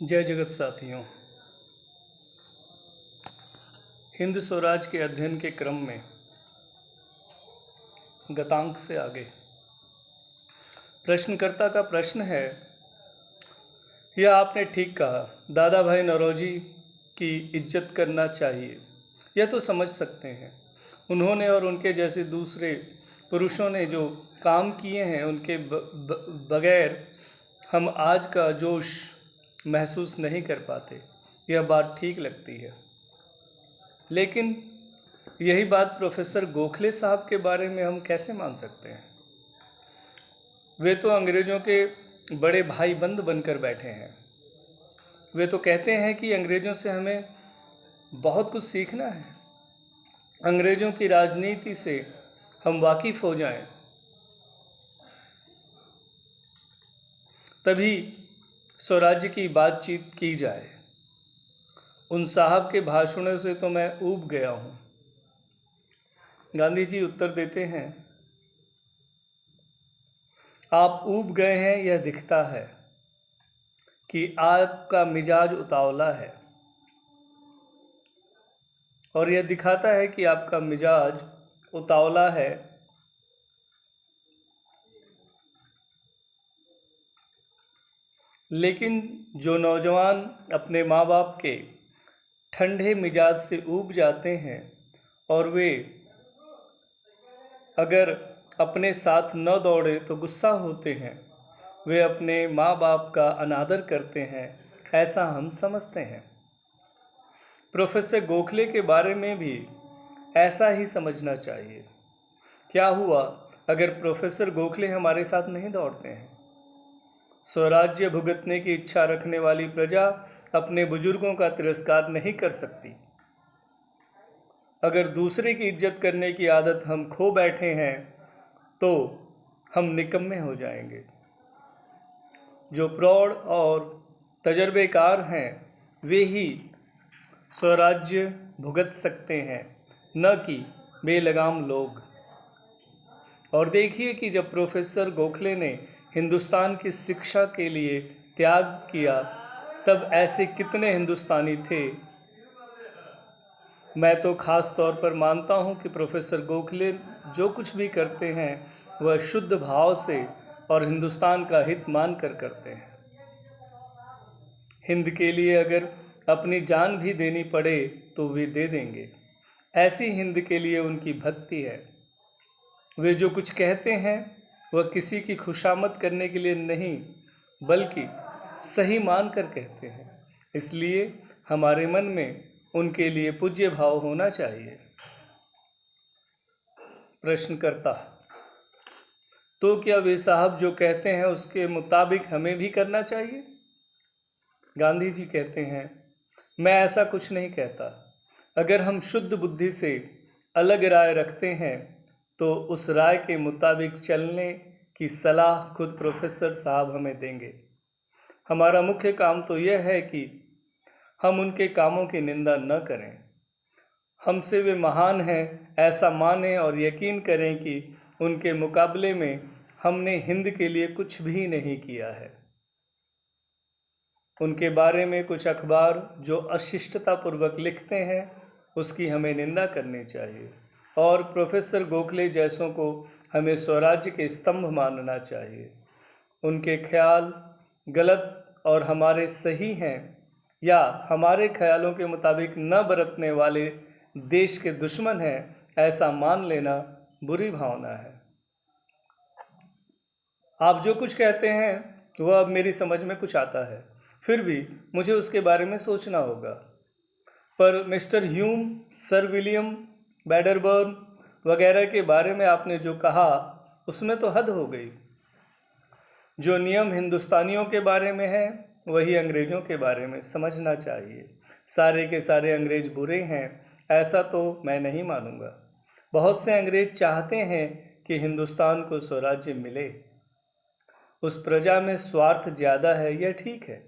जय जगत साथियों। हिंद स्वराज के अध्ययन के क्रम में गतांक से आगे प्रश्नकर्ता का प्रश्न है, यह आपने ठीक कहा, दादा भाई नौरोजी की इज्जत करना चाहिए। यह तो समझ सकते हैं, उन्होंने और उनके जैसे दूसरे पुरुषों ने जो काम किए हैं उनके बगैर हम आज का जोश महसूस नहीं कर पाते। यह बात ठीक लगती है, लेकिन यही बात प्रोफेसर गोखले साहब के बारे में हम कैसे मान सकते हैं? वे तो अंग्रेज़ों के बड़े भाई बंद बनकर बैठे हैं। वे तो कहते हैं कि अंग्रेज़ों से हमें बहुत कुछ सीखना है, अंग्रेज़ों की राजनीति से हम वाकिफ़ हो जाएं, तभी स्वराज्य की बातचीत की जाए। उन साहब के भाषणों से तो मैं ऊब गया हूँ। गांधी जी उत्तर देते हैं, आप ऊब गए हैं, यह दिखता है कि आपका मिजाज उतावला है, और यह दिखाता है कि आपका मिजाज उतावला है। लेकिन जो नौजवान अपने माँ बाप के ठंडे मिजाज से ऊब जाते हैं और वे अगर अपने साथ न दौड़े तो गुस्सा होते हैं, वे अपने माँ बाप का अनादर करते हैं, ऐसा हम समझते हैं। प्रोफेसर गोखले के बारे में भी ऐसा ही समझना चाहिए। क्या हुआ अगर प्रोफेसर गोखले हमारे साथ नहीं दौड़ते हैं? स्वराज्य भुगतने की इच्छा रखने वाली प्रजा अपने बुजुर्गों का तिरस्कार नहीं कर सकती। अगर दूसरे की इज्जत करने की आदत हम खो बैठे हैं तो हम निकम्मे हो जाएंगे। जो प्रौढ़ और तजर्बेकार हैं वे ही स्वराज्य भुगत सकते हैं, न कि बेलगाम लोग। और देखिए कि जब प्रोफेसर गोखले ने हिंदुस्तान की शिक्षा के लिए त्याग किया तब ऐसे कितने हिंदुस्तानी थे। मैं तो ख़ास तौर पर मानता हूं कि प्रोफेसर गोखले जो कुछ भी करते हैं वह शुद्ध भाव से और हिंदुस्तान का हित मान कर करते हैं। हिंद के लिए अगर अपनी जान भी देनी पड़े तो वे दे देंगे। ऐसी हिंद के लिए उनकी भक्ति है। वे जो कुछ कहते हैं वह किसी की खुशामद करने के लिए नहीं, बल्कि सही मान कर कहते हैं। इसलिए हमारे मन में उनके लिए पूज्य भाव होना चाहिए। प्रश्नकर्ता, तो क्या वे साहब जो कहते हैं उसके मुताबिक हमें भी करना चाहिए? गांधी जी कहते हैं, मैं ऐसा कुछ नहीं कहता। अगर हम शुद्ध बुद्धि से अलग राय रखते हैं तो उस राय के मुताबिक चलने की सलाह खुद प्रोफेसर साहब हमें देंगे। हमारा मुख्य काम तो यह है कि हम उनके कामों की निंदा न करें। हमसे वे महान हैं ऐसा मानें और यकीन करें कि उनके मुकाबले में हमने हिंद के लिए कुछ भी नहीं किया है। उनके बारे में कुछ अखबार जो अशिष्टतापूर्वक लिखते हैं उसकी हमें निंदा करनी चाहिए, और प्रोफेसर गोखले जैसों को हमें स्वराज्य के स्तंभ मानना चाहिए। उनके ख्याल गलत और हमारे सही हैं या हमारे ख्यालों के मुताबिक न बरतने वाले देश के दुश्मन हैं, ऐसा मान लेना बुरी भावना है। आप जो कुछ कहते हैं वह अब मेरी समझ में कुछ आता है, फिर भी मुझे उसके बारे में सोचना होगा। पर मिस्टर ह्यूम, सर विलियम बैडरबर्न वगैरह के बारे में आपने जो कहा उसमें तो हद हो गई। जो नियम हिंदुस्तानियों के बारे में है वही अंग्रेज़ों के बारे में समझना चाहिए। सारे के सारे अंग्रेज़ बुरे हैं ऐसा तो मैं नहीं मानूंगा। बहुत से अंग्रेज़ चाहते हैं कि हिंदुस्तान को स्वराज्य मिले। उस प्रजा में स्वार्थ ज़्यादा है, यह ठीक है,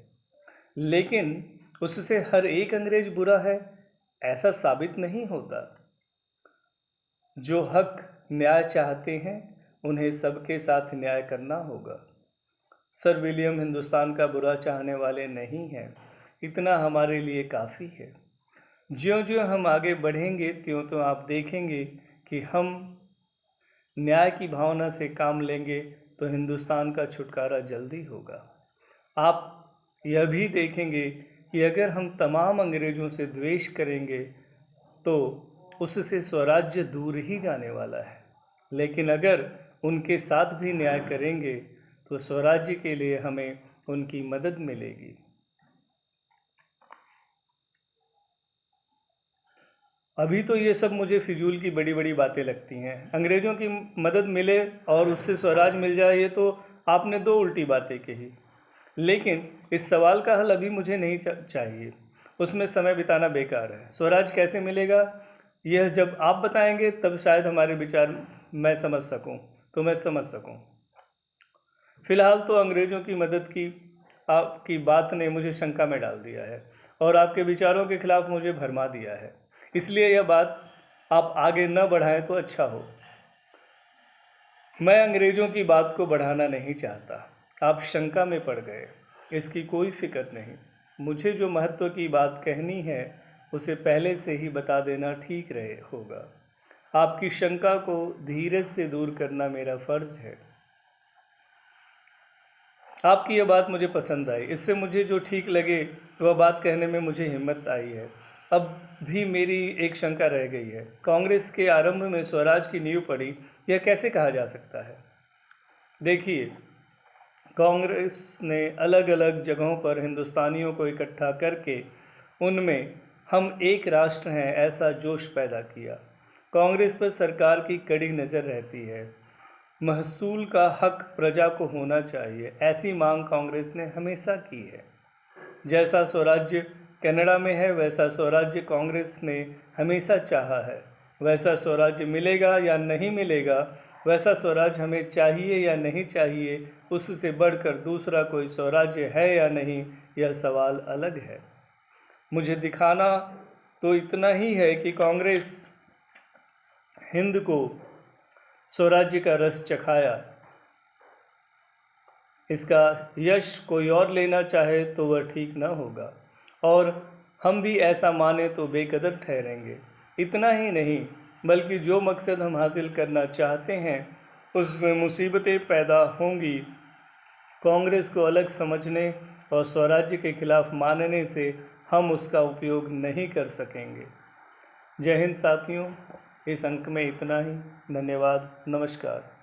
लेकिन उससे हर एक अंग्रेज बुरा है ऐसा साबित नहीं होता। जो हक न्याय चाहते हैं उन्हें सबके साथ न्याय करना होगा। सर विलियम हिंदुस्तान का बुरा चाहने वाले नहीं हैं। इतना हमारे लिए काफ़ी है। ज्यों-ज्यों हम आगे बढ़ेंगे त्यों-त्यों आप देखेंगे कि हम न्याय की भावना से काम लेंगे तो हिंदुस्तान का छुटकारा जल्दी होगा। आप यह भी देखेंगे कि अगर हम तमाम अंग्रेज़ों से द्वेष करेंगे तो उससे स्वराज्य दूर ही जाने वाला है, लेकिन अगर उनके साथ भी न्याय करेंगे तो स्वराज्य के लिए हमें उनकी मदद मिलेगी। अभी तो ये सब मुझे फिजूल की बड़ी बड़ी बातें लगती हैं। अंग्रेज़ों की मदद मिले और उससे स्वराज मिल जाए, ये तो आपने दो उल्टी बातें कही। लेकिन इस सवाल का हल अभी मुझे नहीं चाहिए, उसमें समय बिताना बेकार है। स्वराज कैसे मिलेगा यह जब आप बताएंगे तब शायद हमारे विचार मैं समझ सकूं, तो मैं समझ सकूं। फिलहाल तो अंग्रेज़ों की मदद की आपकी बात ने मुझे शंका में डाल दिया है और आपके विचारों के खिलाफ मुझे भरमा दिया है। इसलिए यह बात आप आगे न बढ़ाएं तो अच्छा हो। मैं अंग्रेज़ों की बात को बढ़ाना नहीं चाहता। आप शंका में पड़ गए, इसकी कोई फिक्र नहीं। मुझे जो महत्व की बात कहनी है उसे पहले से ही बता देना ठीक होगा। आपकी शंका को धीरज से दूर करना मेरा फ़र्ज़ है। आपकी यह बात मुझे पसंद आई। इससे मुझे जो ठीक लगे वह बात कहने में मुझे हिम्मत आई है। अब भी मेरी एक शंका रह गई है। कांग्रेस के आरंभ में स्वराज की नींव पड़ी, यह कैसे कहा जा सकता है? देखिए, कांग्रेस ने अलग अलग जगहों पर हिंदुस्तानियों को इकट्ठा करके उनमें हम एक राष्ट्र हैं ऐसा जोश पैदा किया। कांग्रेस पर सरकार की कड़ी नज़र रहती है। महसूल का हक प्रजा को होना चाहिए, ऐसी मांग कांग्रेस ने हमेशा की है। जैसा स्वराज्य कनाडा में है वैसा स्वराज्य कांग्रेस ने हमेशा चाहा है। वैसा स्वराज्य मिलेगा या नहीं मिलेगा, वैसा स्वराज हमें चाहिए या नहीं चाहिए, उससे बढ़कर दूसरा कोई स्वराज्य है या नहीं, यह सवाल अलग है। मुझे दिखाना तो इतना ही है कि कांग्रेस हिंद को स्वराज्य का रस चखाया। इसका यश कोई और लेना चाहे तो वह ठीक न होगा और हम भी ऐसा माने तो बेकदर ठहरेंगे। इतना ही नहीं बल्कि जो मकसद हम हासिल करना चाहते हैं उसमें मुसीबतें पैदा होंगी। कांग्रेस को अलग समझने और स्वराज्य के खिलाफ मानने से हम उसका उपयोग नहीं कर सकेंगे। जय हिंद साथियों, इस अंक में इतना ही। धन्यवाद, नमस्कार।